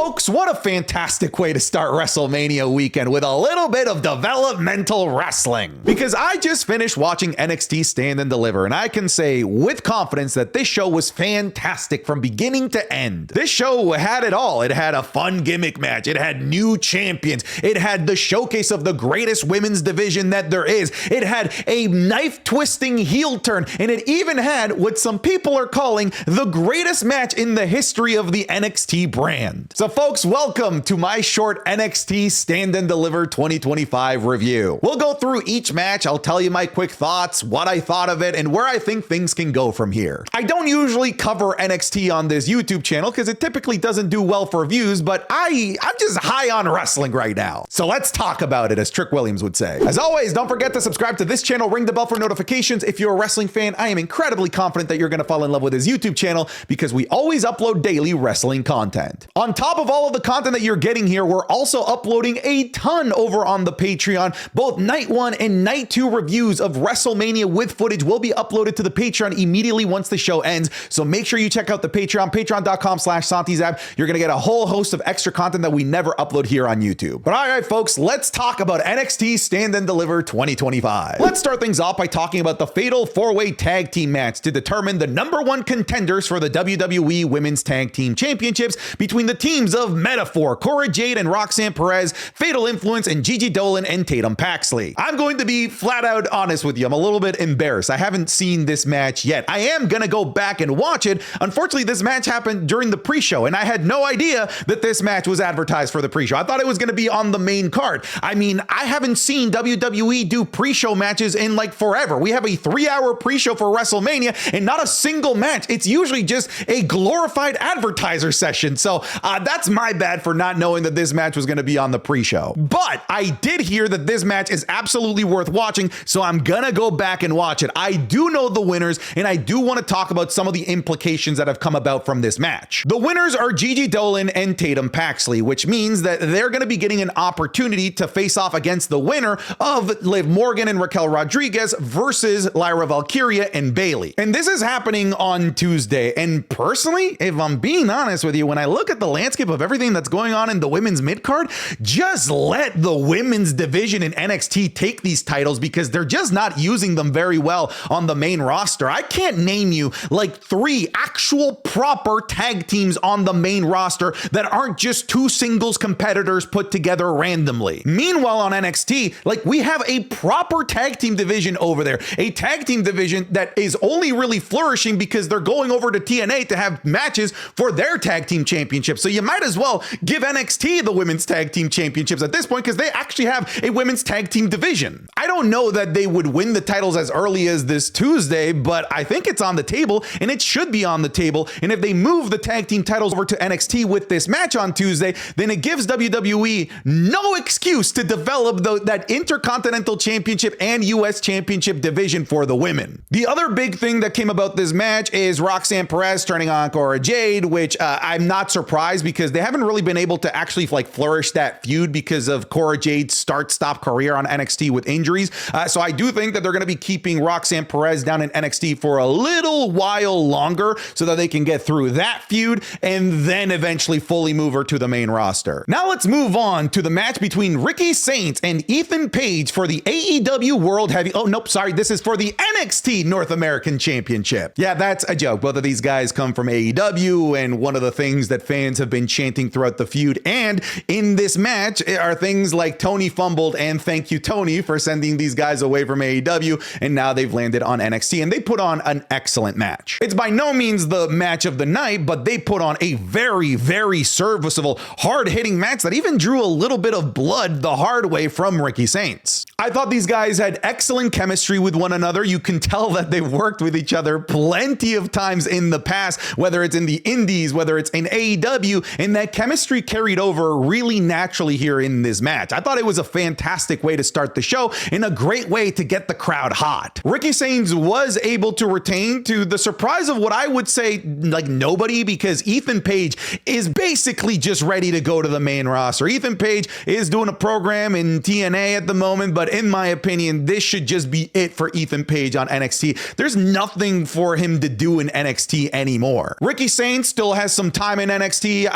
Folks, what a fantastic way to start WrestleMania weekend with a little bit of developmental wrestling. Because I just finished watching NXT Stand and Deliver, and I can say with confidence that this show was fantastic from beginning to end. This show had it all. It had a fun gimmick match. It had new champions. It had the showcase of the greatest women's division that there is. It had a knife-twisting heel turn, and it even had what some people are calling the greatest match in the history of the NXT brand. So folks, welcome to my short NXT Stand and Deliver 2025 review. We'll go through each match. I'll tell you my quick thoughts, what I thought of it, and where I think things can go from here. I don't usually cover NXT on this YouTube channel because it typically doesn't do well for views, but I'm just high on wrestling right now. So let's talk about it, as Trick Williams would say. As always, don't forget to subscribe to this channel, ring the bell for notifications. If you're a wrestling fan, I am incredibly confident that you're going to fall in love with this YouTube channel because we always upload daily wrestling content. On top of all of the content that you're getting here, we're also uploading a ton over on the Patreon. Both night 1 and night 2 reviews of WrestleMania with footage will be uploaded to the Patreon immediately once the show ends. So make sure you check out the Patreon, patreon.com/SantiZab. You're going to get a whole host of extra content that we never upload here on YouTube. But all right, folks, let's talk about NXT Stand and Deliver 2025. Let's start things off by talking about the fatal 4-way tag team match to determine the #1 contenders for the WWE Women's Tag Team Championships between the teams of Metaphor, Cora Jade and Roxanne Perez, Fatal Influence, and Gigi Dolan and Tatum Paxley. I'm going to be flat out honest with you. I'm a little bit embarrassed. I haven't seen this match yet. I am going to go back and watch it. Unfortunately, this match happened during the pre-show, and I had no idea that this match was advertised for the pre-show. I thought it was going to be on the main card. I mean, I haven't seen WWE do pre-show matches in like forever. We have a 3-hour pre-show for WrestleMania and not a single match. It's usually just a glorified advertiser session. So that's my bad for not knowing that this match was going to be on the pre-show. But I did hear that this match is absolutely worth watching, so I'm going to go back and watch it. I do know the winners, and I do want to talk about some of the implications that have come about from this match. The winners are Gigi Dolan and Tatum Paxley, which means that they're going to be getting an opportunity to face off against the winner of Liv Morgan and Raquel Rodriguez versus Lyra Valkyria and Bayley. And this is happening on Tuesday. And personally, if I'm being honest with you, when I look at the landscape of everything that's going on in the women's mid-card, just let the women's division in NXT take these titles because they're just not using them very well on the main roster. I can't name you like 3 actual proper tag teams on the main roster that aren't just 2 singles competitors put together randomly. Meanwhile, on NXT, like we have a proper tag team division over there, a tag team division that is only really flourishing because they're going over to TNA to have matches for their tag team championship. So you might as well give NXT the women's tag team championships at this point because they actually have a women's tag team division. I don't know that they would win the titles as early as this Tuesday, but I think it's on the table and it should be on the table. And if they move the tag team titles over to NXT with this match on Tuesday, then it gives WWE no excuse to develop that Intercontinental Championship and US Championship division for the women. The other big thing that came about this match is Roxanne Perez turning on Cora Jade, which I'm not surprised because they haven't really been able to actually like flourish that feud because of Cora Jade's start-stop career on NXT with injuries. So I do think that they're going to be keeping Roxanne Perez down in NXT for a little while longer so that they can get through that feud and then eventually fully move her to the main roster. Now let's move on to the match between Ricky Saints and Ethan Page for the AEW World Heavy... Oh, nope, sorry. This is for the NXT North American Championship. Yeah, that's a joke. Both of these guys come from AEW, and one of the things that fans have been chanting throughout the feud and in this match are things like Tony fumbled and thank you, Tony, for sending these guys away from AEW, and now they've landed on NXT, and they put on an excellent match. It's by no means the match of the night, but they put on a very, very serviceable, hard-hitting match that even drew a little bit of blood the hard way from Ricky Saints. I thought these guys had excellent chemistry with one another. You can tell that they've worked with each other plenty of times in the past, whether it's in the indies, whether it's in AEW, and that chemistry carried over really naturally here in this match. I thought it was a fantastic way to start the show and a great way to get the crowd hot. Ricky Saints was able to retain, to the surprise of what I would say like nobody, because Ethan Page is basically just ready to go to the main roster. Ethan Page is doing a program in TNA at the moment, but in my opinion, this should just be it for Ethan Page on NXT. There's nothing for him to do in NXT anymore. Ricky Saints still has some time in NXT.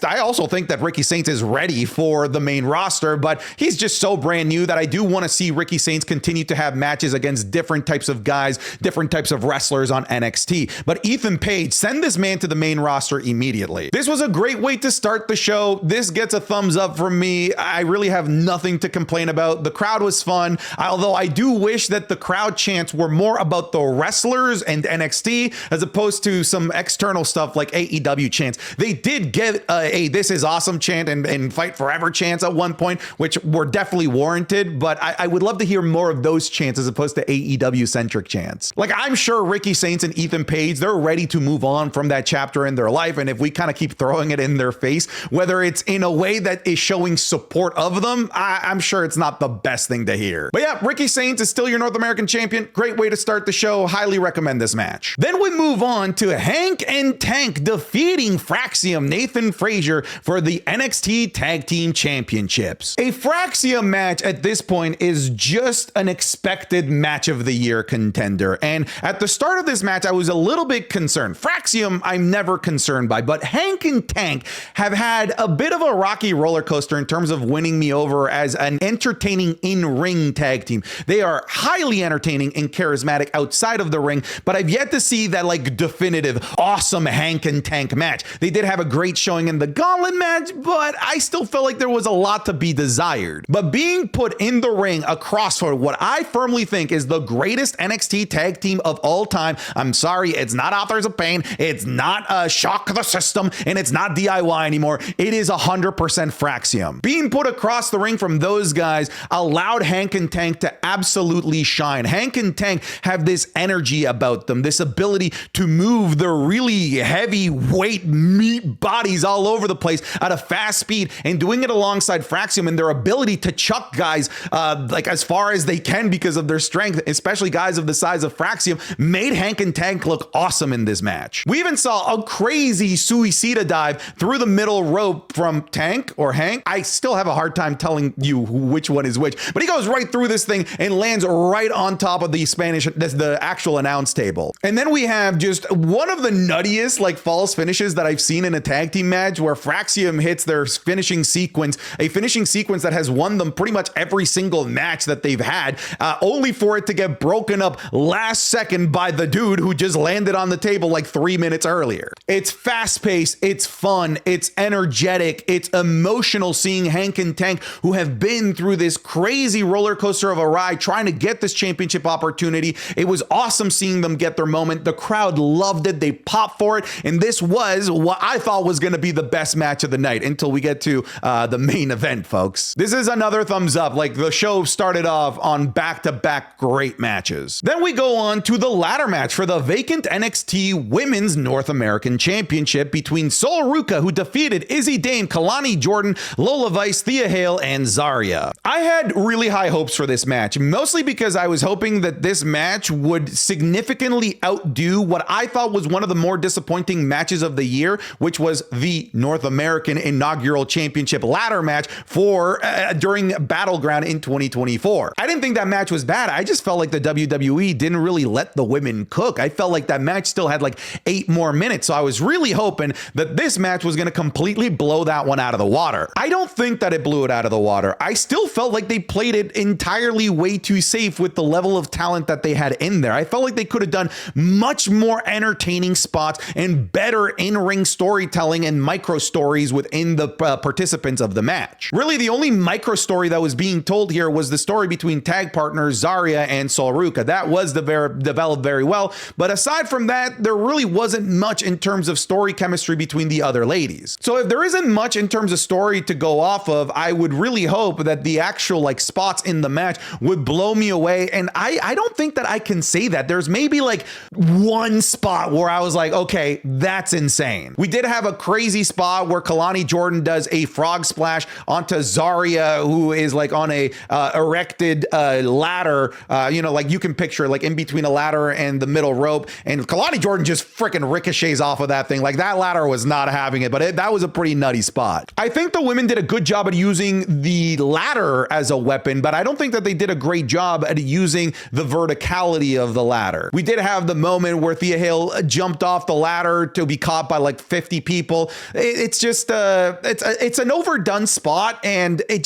I also think that Ricky Saints is ready for the main roster, but he's just so brand new that I do want to see Ricky Saints continue to have matches against different types of guys, different types of wrestlers on NXT. But Ethan Page, send this man to the main roster immediately. This was a great way to start the show. This gets a thumbs up from me. I really have nothing to complain about. The crowd was fun, although I do wish that the crowd chants were more about the wrestlers and NXT as opposed to some external stuff like AEW chants. They did get a "this is awesome" chant and "fight forever" chants at one point, which were definitely warranted, but I would love to hear more of those chants as opposed to AEW centric chants. Like, I'm sure Ricky Saints and Ethan Page, they're ready to move on from that chapter in their life, and if we kind of keep throwing it in their face, whether it's in a way that is showing support of them, I'm sure it's not the best thing to hear. But yeah, Ricky Saints is still your North American champion. Great way to start the show. Highly recommend this match. Then we move on to Hank and Tank defeating Fraxium Nathan Frazier for the NXT Tag Team Championships. A Fraxium match at this point is just an expected match of the year contender. And at the start of this match, I was a little bit concerned. Fraxium, I'm never concerned by, but Hank and Tank have had a bit of a rocky roller coaster in terms of winning me over as an entertaining in-ring tag team. They are highly entertaining and charismatic outside of the ring, but I've yet to see that like definitive, awesome Hank and Tank match. They did have a great showing in the Gauntlet match, but I still felt like there was a lot to be desired. But being put in the ring across for what I firmly think is the greatest NXT tag team of all time. I'm sorry, it's not Authors of Pain, it's not Shock the System, and it's not DIY anymore. It is 100% Fraxium. Being put across the ring from those guys allowed Hank and Tank to absolutely shine. Hank and Tank have this energy about them, this ability to move their really heavy weight meat bodies all over the place at a fast speed, and doing it alongside Fraxium and their ability to chuck guys like as far as they can because of their strength, especially guys of the size of Fraxium, made Hank and Tank look awesome in this match. We even saw a crazy suicida dive through the middle rope from Tank or Hank. I still have a hard time telling you which one is which, but he goes right through this thing and lands right on top of the actual announce table. And then we have just one of the nuttiest like false finishes that I've seen in a tag team match, where Fraxium hits their finishing sequence, a finishing sequence that has won them pretty much every single match that they've had, only for it to get broken up last second by the dude who just landed on the table like 3 minutes earlier. It's fast paced, it's fun, it's energetic, it's emotional seeing Hank and Tank, who have been through this crazy roller coaster of a ride trying to get this championship opportunity. It was awesome seeing them get their moment. The crowd loved it. They popped for it. And this was what I thought was going to be the best match of the night until we get to the main event, folks. This is another thumbs up. Like, the show started off on back-to-back great matches. Then we go on to the ladder match for the vacant NXT Women's North American Championship between Sol Ruca, who defeated Izzy Dame, Kalani Jordan, Lola Vice, Thea Hale, and Zarya. I had really high hopes for this match, mostly because I was hoping that this match would significantly outdo what I thought was one of the more disappointing matches of the year, which was the North American inaugural championship ladder match for during Battleground in 2024. I didn't think that match was bad. I just felt like the WWE didn't really let the women cook. I felt like that match still had like 8 more minutes. So I was really hoping that this match was going to completely blow that one out of the water. I don't think that it blew it out of the water. I still felt like they played it entirely way too safe with the level of talent that they had in there. I felt like they could have done much more entertaining spots and better in-ring storytelling and micro stories within the participants of the match. Really, the only micro story that was being told here was the story between tag partners Zarya and Sol Ruca. That was developed very well, but aside from that, there really wasn't much in terms of story chemistry between the other ladies. So if there isn't much in terms of story to go off of, I would really hope that the actual like spots in the match would blow me away. And I don't think that I can say that. There's maybe like one spot where I was like, okay, that's insane. We did have a crazy spot where Kalani Jordan does a frog splash onto Zarya, who is like on a erected ladder, like you can picture like in between a ladder and the middle rope, and Kalani Jordan just freaking ricochets off of that thing. Like, that ladder was not having it, but that was a pretty nutty spot. I think the women did a good job at using the ladder ladder as a weapon, but I don't think that they did a great job at using the verticality of the ladder. We did have the moment where Thea Hale jumped off the ladder to be caught by like 50 people. It's just it's an overdone spot, and it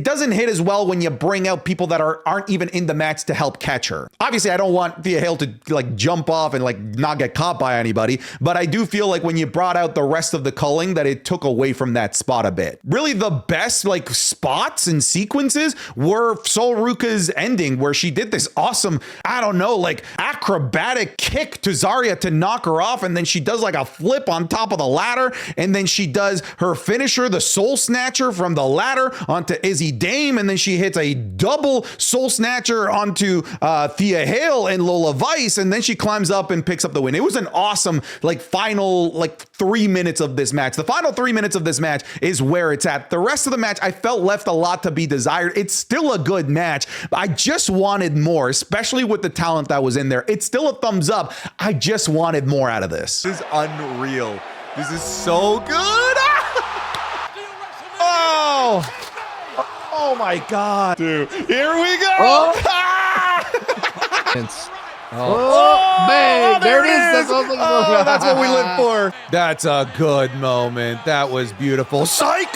doesn't hit as well when you bring out people that aren't even in the match to help catch her. Obviously, I don't want Thea Hale to like jump off and like not get caught by anybody, but I do feel like when you brought out the rest of the culling that it took away from that spot a bit. Really, the best like spots and sequences were Sol Ruka's ending, where she did this awesome, I don't know, like acrobatic kick to Zarya to knock her off, and then she does like a flip on top of the ladder, and then she does her finisher, the Soul Snatcher from the ladder onto Izzy Dame, and then she hits a double Soul Snatcher onto Thea Hale and Lola Vice, and then she climbs up and picks up the win. It was an awesome like final like 3 minutes of this match. The final 3 minutes of this match is where it's at. The rest of the match I felt left a lot to be desired. It's still a good match, but I just wanted more, especially with the talent that was in there. It's still a thumbs up. I just wanted more out of this. This is unreal. This is so good. Oh my God, dude. Here we go. Man, there it is. That's what we live for. That's a good moment. That was beautiful. Psych!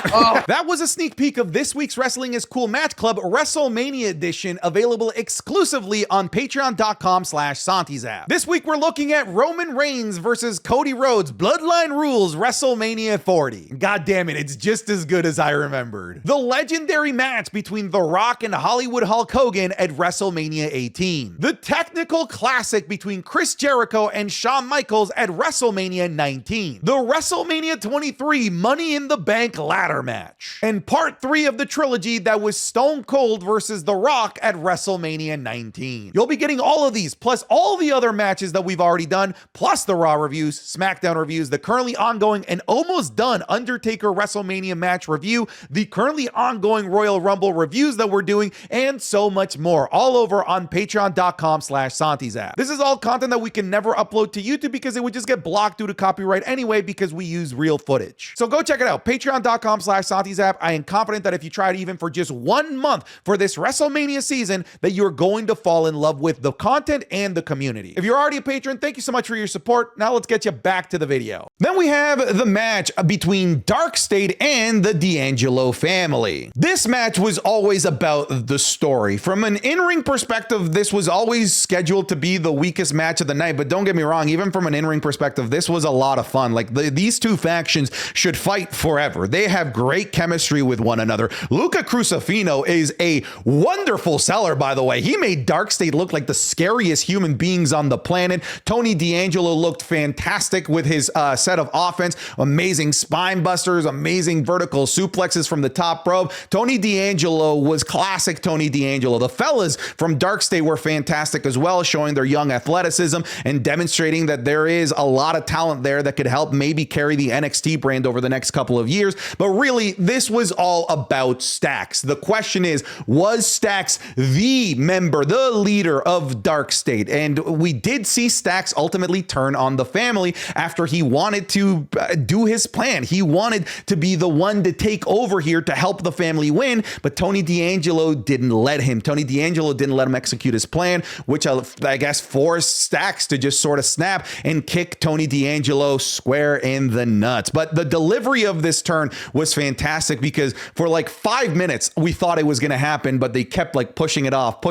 That was a sneak peek of this week's Wrestling is Cool Match Club WrestleMania edition, available exclusively on patreon.com/SantiZap. This week we're looking at Roman Reigns versus Cody Rhodes, Bloodline Rules WrestleMania 40. God damn it, it's just as good as I remembered. The legendary match between The Rock and Hollywood Hulk Hogan at WrestleMania 18. The technical classic between Chris Jericho and Shawn Michaels at WrestleMania 19. The WrestleMania 23 Money in the Bank ladder match. And part 3 of the trilogy that was Stone Cold versus The Rock at WrestleMania 19. You'll be getting all of these, plus all the other matches that we've already done, plus the Raw reviews, SmackDown reviews, the currently ongoing and almost done Undertaker WrestleMania match review, the currently ongoing Royal Rumble reviews that we're doing, and so much more, all over on patreon.com/SantiZap. This is all content that we can never upload to YouTube because it would just get blocked due to copyright anyway, because we use real footage. So go check it out, patreon.com/SantiZap. I am confident that if you try it even for just 1 month for this WrestleMania season, that you're going to fall in love with the content and the community. If you're already a patron, thank you so much for your support. Now let's get you back to the video. Then we have the match between Dark State and the D'Angelo family. This match was always about the story. From an in-ring perspective, this was always scheduled to be the weakest match of the night, but don't get me wrong, even from an in-ring perspective, this was a lot of fun. Like these two factions should fight forever. They have great chemistry with one another. Luca Crucifino is a wonderful seller, by the way. He made Dark State look like the scariest human beings on the planet. Tony D'Angelo looked fantastic with his set of offense, amazing spine busters, amazing vertical suplexes from the top rope. Tony D'Angelo was classic Tony D'Angelo. The fellas from Dark State were fantastic as well, showing their young athleticism and demonstrating that there is a lot of talent there that could help maybe carry the NXT brand over the next couple of years. But really, this was all about Stax. The question is, was Stax the member, the leader of Dark State? And we did see Stax ultimately turn on the family after he wanted to do his plan. He wanted to be the one to take over here to help the family win, but Tony D'Angelo didn't let him. Tony D'Angelo didn't let him execute his plan, which I guess forced Stax to just sort of snap and kick Tony D'Angelo square in the nuts. But the delivery of this turn was fantastic, because for like 5 minutes we thought it was going to happen, but they kept like pushing it off.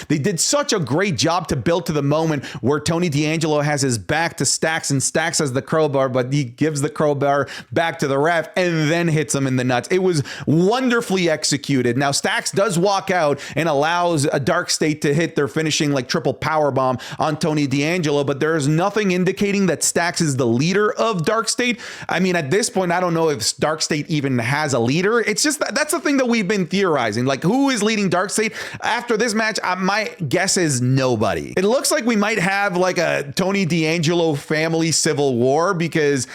They did such a great job to build to the moment where Tony D'Angelo has his back to Stax, and Stax has the crowbar, but he gives the crowbar back to the ref and then hits him in the nuts. It was wonderfully executed. Now Stax does walk out and allows a Dark State to hit their finishing like triple power bomb on Tony D'Angelo, but there is nothing indicating that Stax is the leader of Dark State. I mean, at this point, I don't know if Dark State even has a leader. It's just that's the thing that we've been theorizing. Like, who is leading Dark State? After this match, my guess is nobody. It looks like we might have like a Tony D'Angelo family civil war, because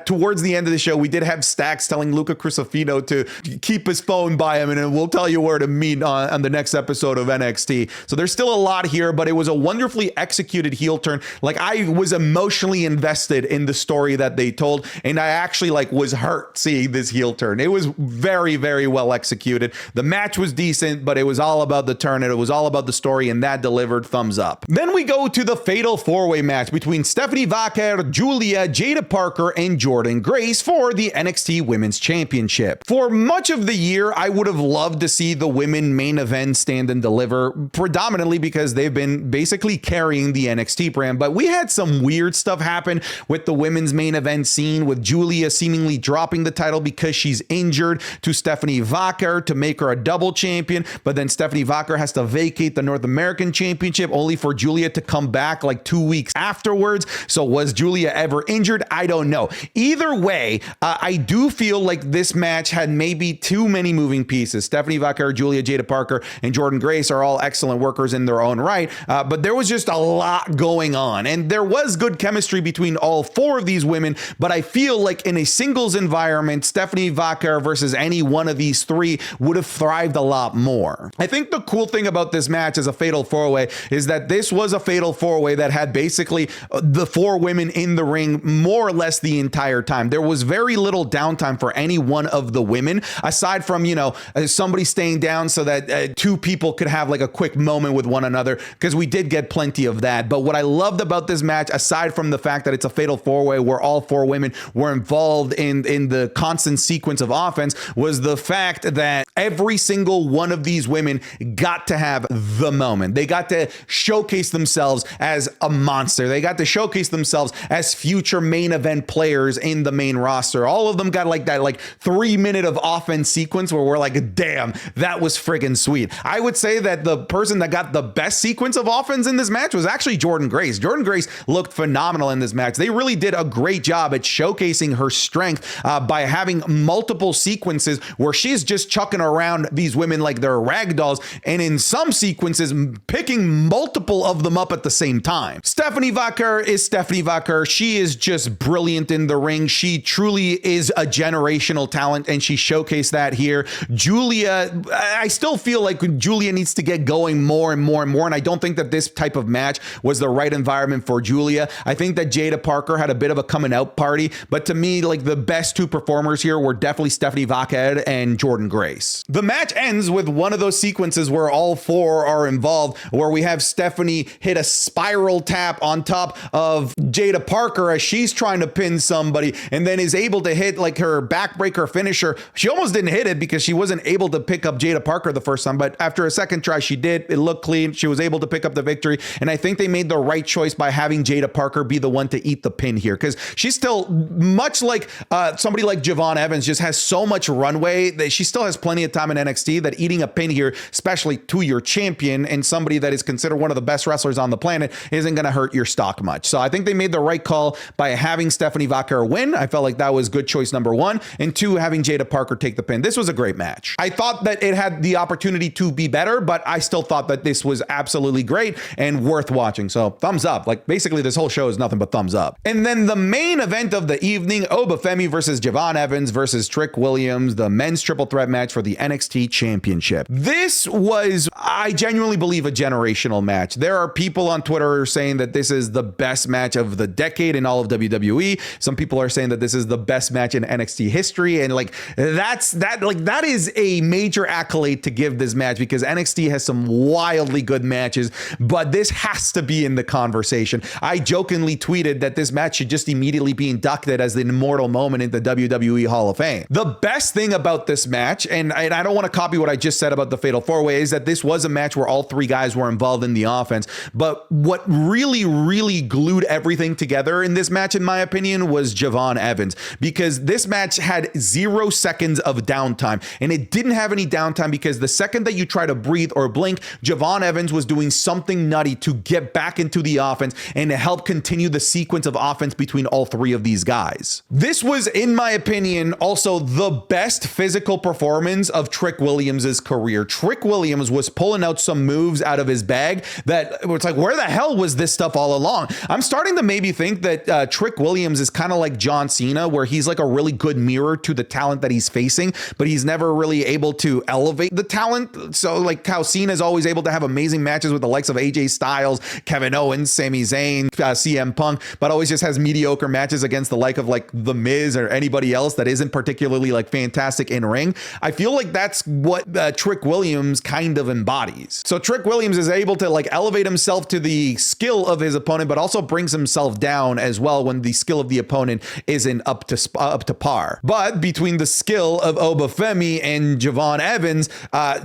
towards the end of the show, we did have Stax telling Luca Crucifino to keep his phone by him, and we'll tell you where to meet on the next episode of NXT. So So there's still a lot here, but it was a wonderfully executed heel turn. Like, I was emotionally invested in the story that they told, and I actually like was hurt seeing this heel turn. It was very, very well executed. The match was decent, but it was all about the turn, and it was all about the story, and that delivered. Thumbs up. Then we go to the fatal four-way match between Stephanie Vaquer, Julia, Jada Parker, and Jordynne Grace for the NXT Women's Championship. For much of the year, I would have loved to see the women main event stand and deliver, predominantly because they've been basically carrying the NXT brand, but we had some weird stuff happen with the women's main event scene, with Julia seemingly dropping the title because she's injured to Stephanie Vaquer to make her a double champion, but then Stephanie Vaquer has to vacate the North American Championship only for Julia to come back like 2 weeks afterwards. So was Julia ever injured? I don't know. Either way, I do feel like this match had maybe too many moving pieces. Stephanie Vaquer, Julia, Jada Parker, and Jordynne Grace are all excellent workers in their own right, but there was just a lot going on, and there was good chemistry between all four of these women, but I feel like in a singles environment, Stephanie Vaquer versus any one of these three would have thrived a lot more. I think the cool thing about this match as a fatal four-way is that this was a fatal four-way that had basically the four women in the ring more or less the entire time. There was very little downtime for any one of the women, aside from, you know, somebody staying down so that two people could have like a quick moment with one another, because we did get plenty of that. But what I loved about this match, aside from the fact that it's a fatal four-way where all four women were involved in the constant sequence of offense, was the fact that every single one of these women got to have the moment. They got to showcase themselves as a monster. They got to showcase themselves as future main event players in the main roster. All of them got like that like 3-minute of offense sequence where we're like, damn, that was friggin' sweet. I would say that the person that got the best sequence of offense in this match was actually Jordynne Grace. Jordynne Grace looked phenomenal in this match. They really did a great job at showcasing her strength by having multiple sequences where she's just chucking around these women like they're rag dolls, and in some sequences picking multiple of them up at the same time. Stephanie Vaquer is Stephanie Vaquer. She is just brilliant in the ring. She truly is a generational talent, and she showcased that here. Julia, I still feel like Julia needs to get going more and more and more, and I don't think that this type of match was the right environment for Julia. I think that Jada Parker had a bit of a coming out party, but to me, like, the best two performers here were definitely Stephanie Vaquer and Jordynne Grace. The match ends with one of those sequences where all four are involved, where we have Stephanie hit a spiral tap on top of Jada Parker as she's trying to pin somebody, and then is able to hit like her backbreaker finisher. She almost didn't hit it because she wasn't able to pick up Jada Parker the first time, but after a second try, she did. It looked clean. She was able to pick up the victory, and I think they made the right choice by having Jada Parker be the one to eat the pin here, because she's still, much like somebody like Javon Evans, just has so much runway that she still has plenty of time in NXT, that eating a pin here, especially to your champion and somebody that is considered one of the best wrestlers on the planet, isn't going to hurt your stock much. So I think they made the right call by having Stephanie Vaquer win. I felt like that was good choice number one, and two, having Jada Parker take the pin. This was a great match. I thought that it had the opportunity to be better, but I still thought that this was absolutely great and worth watching. So thumbs up. Like, basically this whole show is nothing but thumbs up. And then the main event of the evening, Obafemi versus Javon Evans versus Trick Williams, the men's triple threat match for the NXT Championship. This was, I genuinely believe, a generational match. There are people on Twitter saying that this is the best match of the decade in all of WWE. Some people are saying that this is the best match in NXT history, and like that is a major accolade to give this match, because NXT has some wildly good matches, but this has to be in the conversation. I jokingly tweeted that this match should just immediately be inducted as the immortal moment in the WWE Hall of Fame. The best thing about this match, and I don't want to copy what I just said about the Fatal 4-Way, is that this was a match where all three guys were involved in the offense, but what really glued everything together in this match, in my opinion, was Javon Evans, because this match had 0 seconds of downtime, and it didn't have any downtime because the second that you try to breathe or blink, Javon Evans was doing something nutty to get back into the offense and to help continue the sequence of offense between all three of these guys. This was, in my opinion, also the best physical performance beginnings of Trick Williams' career. Trick Williams was pulling out some moves out of his bag that it's like, where the hell was this stuff all along? I'm starting to maybe think that Trick Williams is kind of like John Cena, where he's like a really good mirror to the talent that he's facing, but he's never really able to elevate the talent. So like how Cena is always able to have amazing matches with the likes of AJ Styles, Kevin Owens, Sami Zayn, CM Punk, but always just has mediocre matches against the like of like The Miz or anybody else that isn't particularly like fantastic in ring. I feel like that's what Trick Williams kind of embodies. So Trick Williams is able to like elevate himself to the skill of his opponent, but also brings himself down as well when the skill of the opponent isn't up to par. But between the skill of Obafemi and Javon Evans,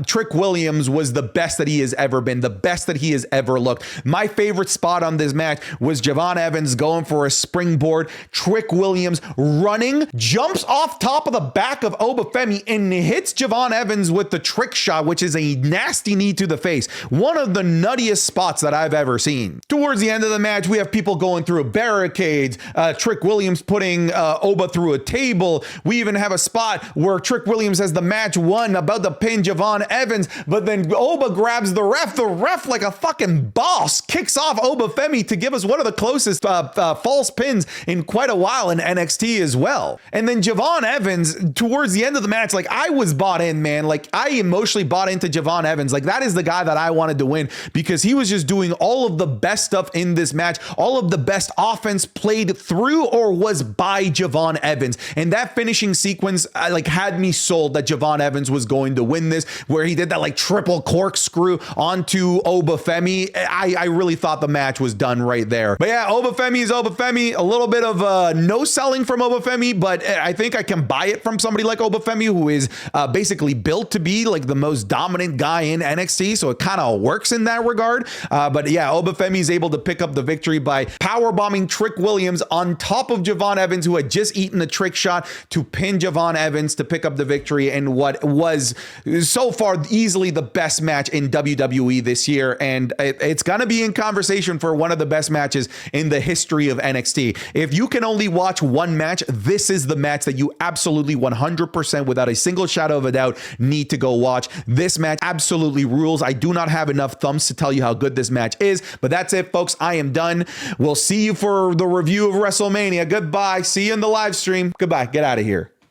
Trick Williams was the best that he has ever been, the best that he has ever looked. My favorite spot on this match was Javon Evans going for a springboard. Trick Williams running, jumps off top of the back of Obafemi and hits Javon Evans with the trick shot, which is a nasty knee to the face. One of the nuttiest spots that I've ever seen. Towards the end of the match, we have people going through barricades, Trick Williams putting Oba through a table. We even have a spot where Trick Williams has the match won, about to pin Javon Evans, but then Oba grabs the ref. The ref, like a fucking boss, kicks off Obafemi to give us one of the closest false pins in quite a while in NXT as well. And then Javon Evans, towards the end of the match, like I was bought in, man. Like I emotionally bought into Javon Evans. Like that is the guy that I wanted to win because he was just doing all of the best stuff in this match. All of the best offense played through or was by Javon Evans. And that finishing sequence like had me sold that Javon Evans was going to win this, where he did that like triple corkscrew onto Obafemi. I really thought the match was done right there. But yeah, Obafemi is Obafemi. A little bit of no selling from Obafemi, but I think I can buy it from somebody like Obafemi, who is basically built to be like the most dominant guy in NXT. So it kind of works in that regard. But yeah, Obafemi is able to pick up the victory by powerbombing Trick Williams on top of Javon Evans, who had just eaten a trick shot, to pin Javon Evans to pick up the victory in what was so far easily the best match in WWE this year. And it's going to be in conversation for one of the best matches in the history of NXT. If you can only watch one match, this is the match that you absolutely 100% without a single shadow of a doubt need to go watch. This match absolutely rules. I do not have enough thumbs to tell you how good this match is, but that's it, folks. I am done. We'll see you for the review of WrestleMania. Goodbye. See you in the live stream. Goodbye. Get out of here.